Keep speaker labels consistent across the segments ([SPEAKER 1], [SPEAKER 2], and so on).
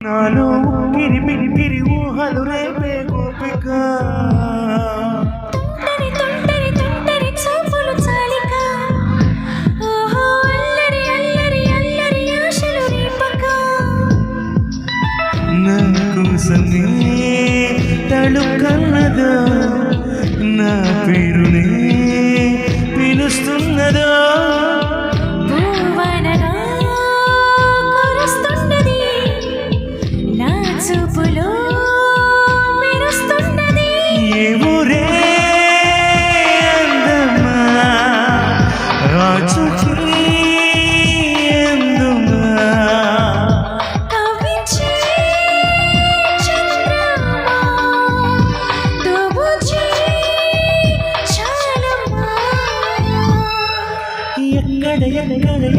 [SPEAKER 1] నాలో ఉక్కిరి బిక్కిరి ఊహలు రేపే గోపిక నా కోసమే తళుకన్నదా నా పేరునే పిలుస్తున్నదా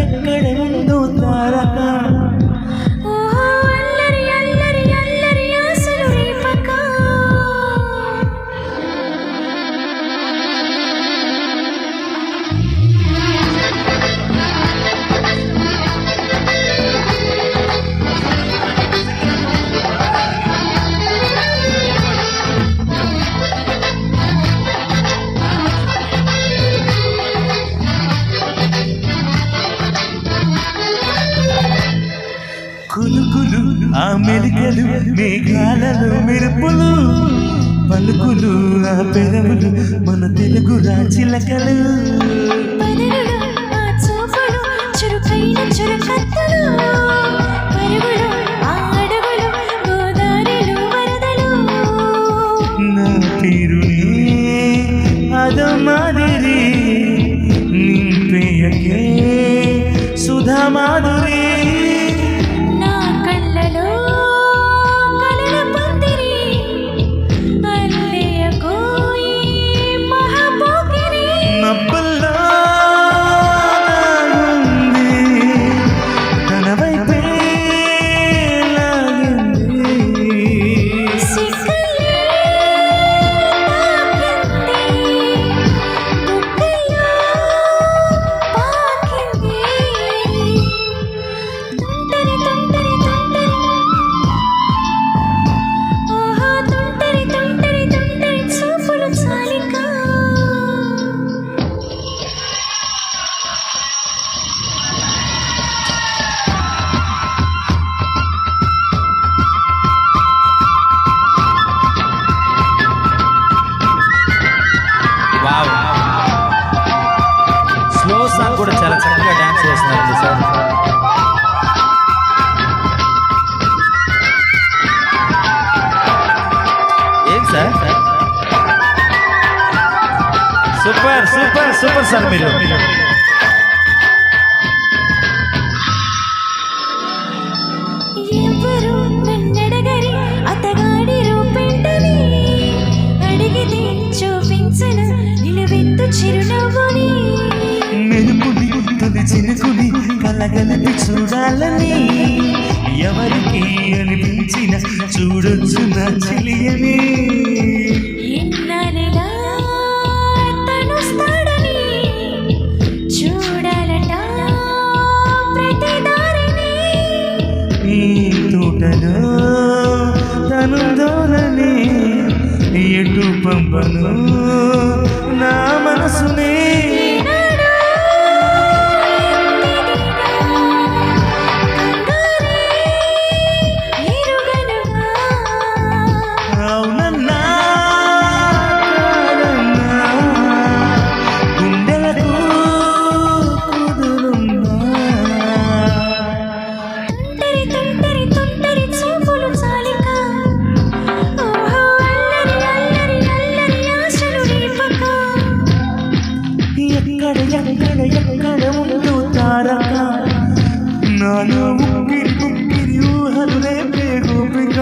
[SPEAKER 1] ఎక్కడ ఉందో తారక కులుకులు ఆ మెలికలు మేఘాలలో మెరుపులు పలుకులు ఆ పెదవులు మన తెలుగు రాచిలకలు నా తీరుని అదో మాదిరి నింపేయకే సుధా మాధురి
[SPEAKER 2] స్లో సాంగ్ కూడా చాలా చక్కగా డాన్స్ చేస్తున్నారు సార్. ఏం sir super super super sir మీరు.
[SPEAKER 1] మెరుపుని తొలి చిరుకుని కలగలిపి చూడాలని ఎవరికి అనిపించిన చూడొచ్చు నా చెలియని ఈ తోటలో తను దోరని ఎటు పంపను నా మనసునే ఎక్కడ ఉందో తారక నాలో ఉక్కిరి ఊహలు రేపే గోపిక.